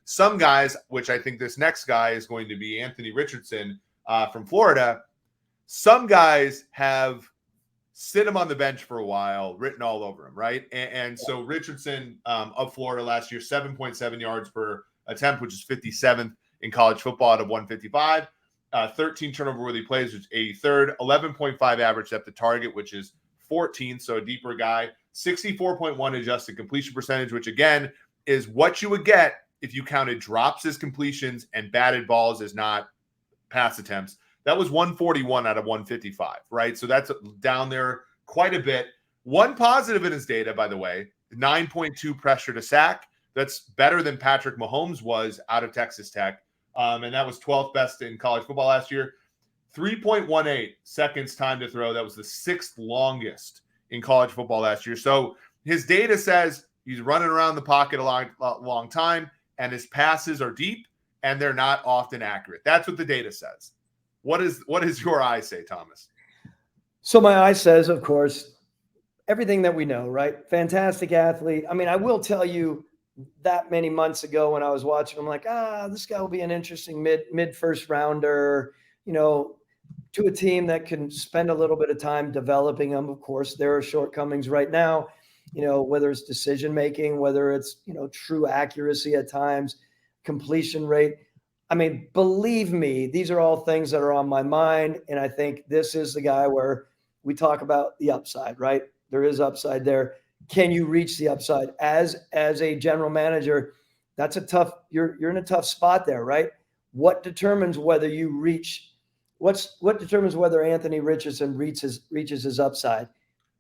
some guys, which I think this next guy is going to be Anthony Richardson from Florida, some guys have sit him on the bench for a while, written all over him, right? And so Richardson of Florida last year, 7.7 yards per attempt, which is 57th in college football out of 155. 13 turnover-worthy plays, which is 83rd. 11.5 average depth of target, which is 14th, so a deeper guy. 64.1 adjusted completion percentage, which, again, is what you would get if you counted drops as completions and batted balls as not pass attempts. That was 141 out of 155, right? So that's down there quite a bit. One positive in his data, by the way, 9.2 pressure to sack. That's better than Patrick Mahomes was out of Texas Tech. And that was 12th best in college football last year. 3.18 seconds time to throw. That was the 6th longest in college football last year. So his data says he's running around the pocket a long time, and his passes are deep, and they're not often accurate. That's what the data says. What does your eye say, Thomas? So my eye says, of course, everything that we know, right? Fantastic athlete. I mean, I will tell you, that many months ago when I was watching, I'm like, this guy will be an interesting mid first rounder, to a team that can spend a little bit of time developing him. Of course, there are shortcomings right now, whether it's decision-making, whether it's, true accuracy at times, completion rate. I mean, believe me, these are all things that are on my mind. And I think this is the guy where we talk about the upside, right? There is upside there. Can you reach the upside as a general manager? That's a tough, you're in a tough spot there, right? What determines whether you reach, what determines whether Anthony Richardson reaches his upside?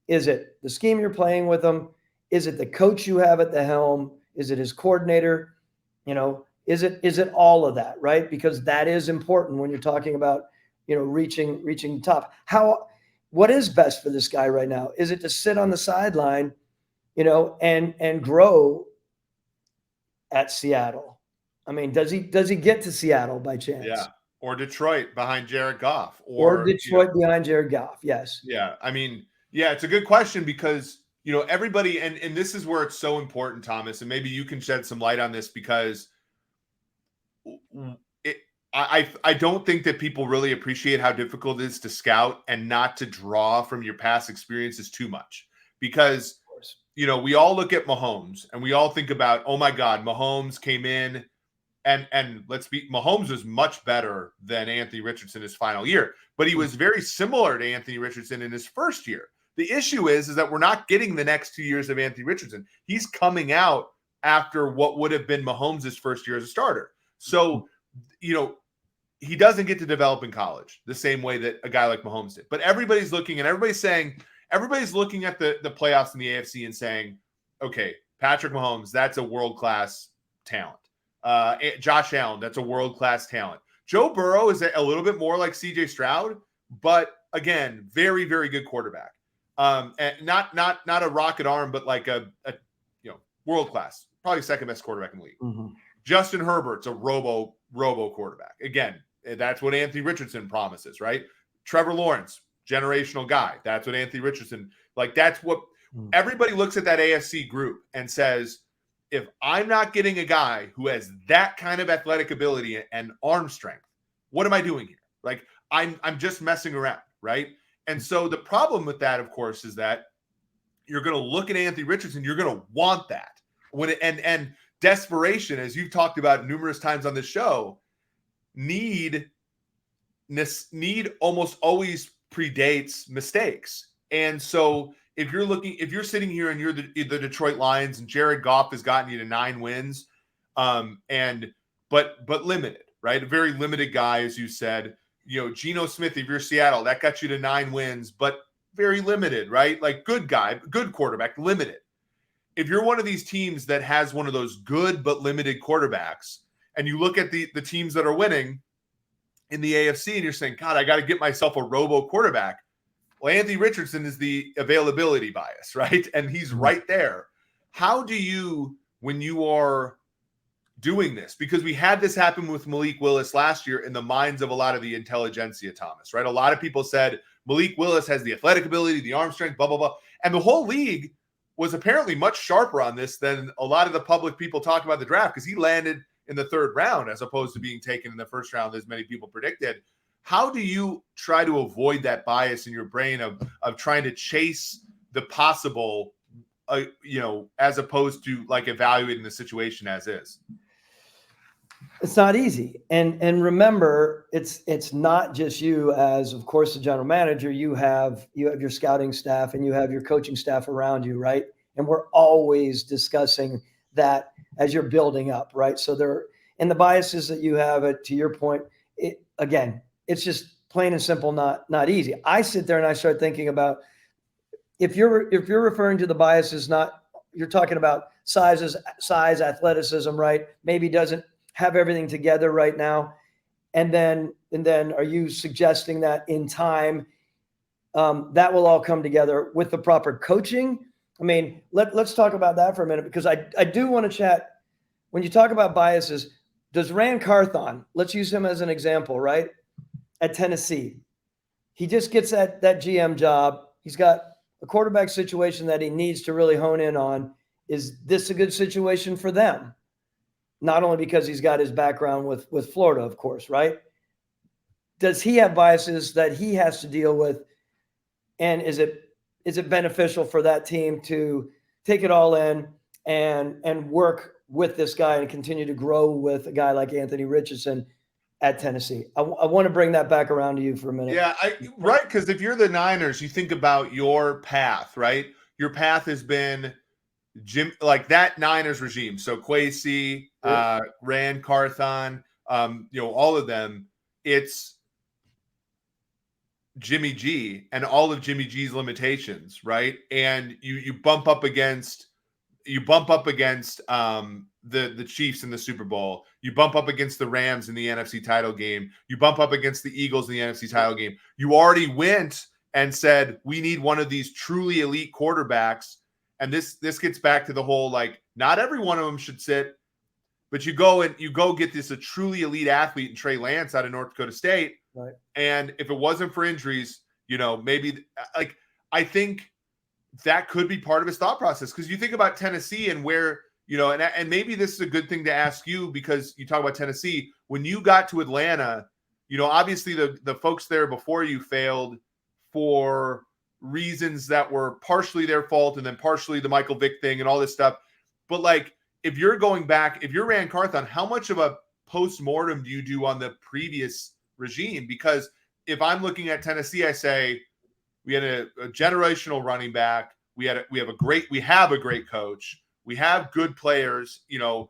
Is it the scheme you're playing with him? Is it the coach you have at the helm? Is it his coordinator? Is it all of that, right? Because that is important when you're talking about, reaching top. What is best for this guy right now? Is it to sit on the sideline, and grow at Seattle? I mean, does he get to Seattle by chance? Yeah. Or Detroit behind Jared Goff. Or Detroit behind Jared Goff, yes. Yeah. I mean, yeah, it's a good question because, everybody, and this is where it's so important, Thomas, and maybe you can shed some light on this because I don't think that people really appreciate how difficult it is to scout and not to draw from your past experiences too much. Because we all look at Mahomes and we all think about, oh my God, Mahomes came in and Mahomes was much better than Anthony Richardson his final year, but he was very similar to Anthony Richardson in his first year. The issue is that we're not getting the next 2 years of Anthony Richardson. He's coming out after what would have been Mahomes' first year as a starter. So, he doesn't get to develop in college the same way that a guy like Mahomes did. But everybody's looking and everybody's looking at the playoffs in the AFC and saying, okay, Patrick Mahomes, that's a world-class talent. Josh Allen, that's a world-class talent. Joe Burrow is a little bit more like CJ Stroud, but again, very, very good quarterback. And not a rocket arm, but like a world-class, probably second best quarterback in the league. Mm-hmm. Justin Herbert's a robo quarterback. Again, that's what Anthony Richardson promises, right? Trevor Lawrence, generational guy. That's what Anthony Richardson, that's what everybody looks at that AFC group and says, if I'm not getting a guy who has that kind of athletic ability and arm strength, what am I doing here? I'm just messing around, right? And so the problem with that, of course, is that you're going to look at Anthony Richardson, you're going to want that. And desperation, as you've talked about numerous times on this show, need almost always predates mistakes. And so if you're sitting here and you're the Detroit Lions and Jared Goff has gotten you to 9 wins, but limited, right? A very limited guy, as you said. Geno Smith, if you're Seattle, that got you to 9 wins, but very limited, right? Good guy, good quarterback, limited. If you're one of these teams that has one of those good but limited quarterbacks, and you look at the teams that are winning in the AFC, and you're saying, God, I got to get myself a robo quarterback. Well, Anthony Richardson is the availability bias, right? And he's right there. How do you, when you are doing this, because we had this happen with Malik Willis last year in the minds of a lot of the intelligentsia, Thomas, right? A lot of people said Malik Willis has the athletic ability, the arm strength, blah, blah, blah. And the whole league was apparently much sharper on this than a lot of the public people talk about the draft, because he landed in the third round as opposed to being taken in the first round, as many people predicted. How do you try to avoid that bias in your brain of trying to chase the possible, as opposed to like evaluating the situation as is? It's not easy. And remember, it's not just you as, of course, the general manager. You have your scouting staff and you have your coaching staff around you, right? And we're always discussing that as you're building up, right? So and the biases that you have, to your point, it's just plain and simple not easy. I sit there and I start thinking about, if you're referring to the biases, you're talking about size, athleticism, right? Maybe doesn't have everything together right now. And then are you suggesting that in time, that will all come together with the proper coaching? I mean, let's talk about that for a minute, because I do want to chat. When you talk about biases, does Ran Carthon, let's use him as an example, right? At Tennessee, he just gets that GM job. He's got a quarterback situation that he needs to really hone in on. Is this a good situation for them? Not only because he's got his background with Florida, of course, right? Does he have biases that he has to deal with? And is it beneficial for that team to take it all in and work with this guy and continue to grow with a guy like Anthony Richardson at Tennessee? I want to bring that back around to you for a minute. Yeah, right. Because if you're the Niners, you think about your path, right? Your path has been like that Niners regime. So Kwesi, Ran Carthon, all of them. It's Jimmy G and all of Jimmy G's limitations, right? And you bump up against the Chiefs in the Super Bowl. You bump up against the Rams in the NFC title game. You bump up against the Eagles in the NFC title game. You already went and said, we need one of these truly elite quarterbacks. And this gets back to the whole, like, not every one of them should sit, but you go get this a truly elite athlete in Trey Lance out of North Dakota State. Right. And if it wasn't for injuries, maybe, like, I think that could be part of his thought process. Because you think about Tennessee and where, and maybe this is a good thing to ask you, because you talk about Tennessee. When you got to Atlanta, obviously the folks there before you failed for reasons that were partially their fault and then partially the Michael Vick thing and all this stuff. But, like, if you're Ran Carthon, how much of a post-mortem do you do on the previous regime? Because if I'm looking at Tennessee, I say, we had a generational running back. We have a great coach. We have good players, a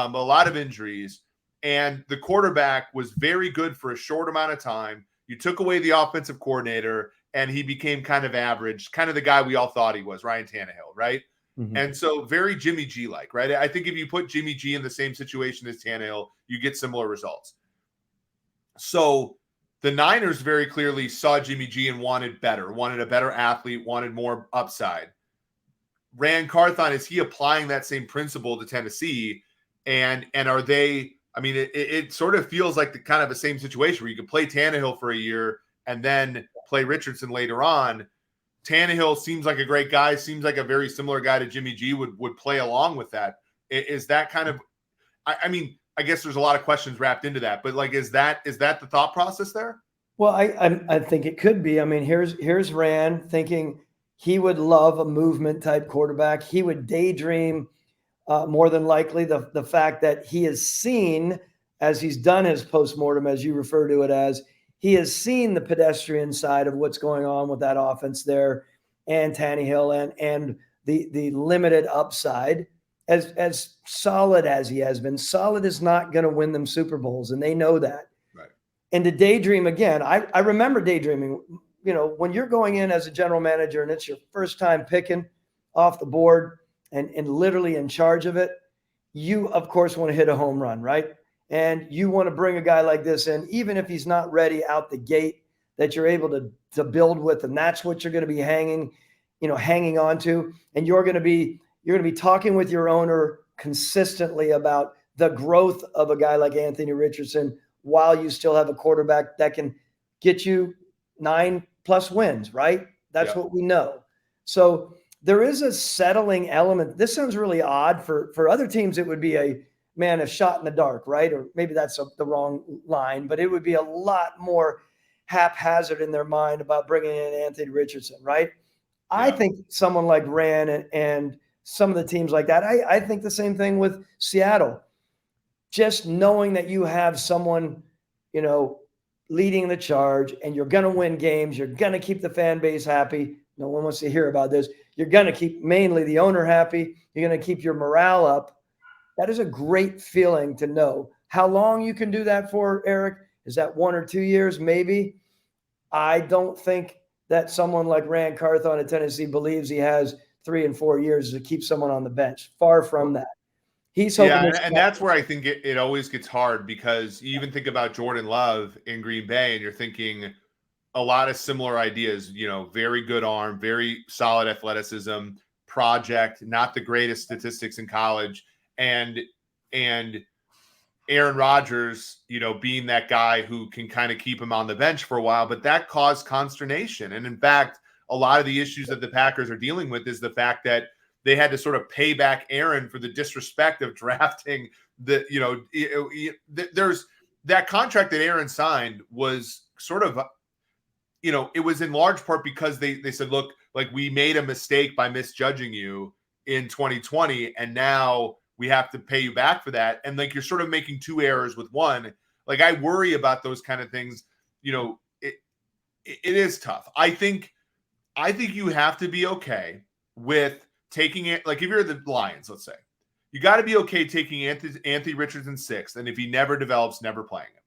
lot of injuries, and the quarterback was very good for a short amount of time. You took away the offensive coordinator and he became kind of average, kind of the guy we all thought he was, Ryan Tannehill, right? Mm-hmm. And so very Jimmy G-like, right? I think if you put Jimmy G in the same situation as Tannehill, you get similar results. So the Niners very clearly saw Jimmy G and wanted a better athlete, wanted more upside. Ran Carthon, is he applying that same principle to Tennessee? And are they, I mean, it sort of feels like the kind of the same situation where you can play Tannehill for a year and then play Richardson later on. Tannehill seems like a great guy, seems like a very similar guy to Jimmy G, would play along with that. Is that kind of, I mean, I guess there's a lot of questions wrapped into that, but, like, is that the thought process there? Well, I think it could be. I mean, here's Ran thinking he would love a movement type quarterback. He would daydream, more than likely, the fact that he has seen, as he's done his postmortem, as you refer to it as, he has seen the pedestrian side of what's going on with that offense there, and Tannehill, and the limited upside. As solid as he has been, solid is not going to win them Super Bowls, and they know that. Right. And to daydream again, I remember daydreaming. When you're going in as a general manager and it's your first time picking off the board and literally in charge of it, you, of course, want to hit a home run, right? And you want to bring a guy like this in, even if he's not ready out the gate, that you're able to build with, and that's what you're going to be hanging on to. And you're going to be talking with your owner consistently about the growth of a guy like Anthony Richardson while you still have a quarterback that can get you 9+ wins, right? That's what we know. So there is a settling element. This sounds really odd for other teams. It would be man, a shot in the dark, right? Or maybe that's the wrong line, but it would be a lot more haphazard in their mind about bringing in Anthony Richardson, right? I Yeah. think someone like Rand and some of the teams like that, I think the same thing with Seattle. Just knowing that you have someone, you know, leading the charge and you're going to win games, you're going to keep the fan base happy. No one wants to hear about this. You're going to keep mainly the owner happy. You're going to keep your morale up. That is a great feeling to know. How long you can do that for, Eric? Is that 1 or 2 years? Maybe. I don't think that someone like Rand Carthon at Tennessee believes he has 3 and 4 years to keep someone on the bench. Far from that. He's hoping. Yeah, and that's where I think it always gets hard, because you even think about Jordan Love in Green Bay and you're thinking a lot of similar ideas, very good arm, very solid athleticism, project, not the greatest statistics in college. And Aaron Rodgers, being that guy who can kind of keep him on the bench for a while, but that caused consternation. And in fact, a lot of the issues that the Packers are dealing with is the fact that they had to sort of pay back Aaron for the disrespect of drafting there's that contract that Aaron signed was sort of, it was in large part because they said, look, like, we made a mistake by misjudging you in 2020, and now we have to pay you back for that. And like, you're sort of making 2 errors with one. Like, I worry about those kind of things. It is tough. I think you have to be okay with taking it. Like, if you're the Lions, let's say, you got to be okay taking Anthony Richardson 6th. And if he never develops, never playing him.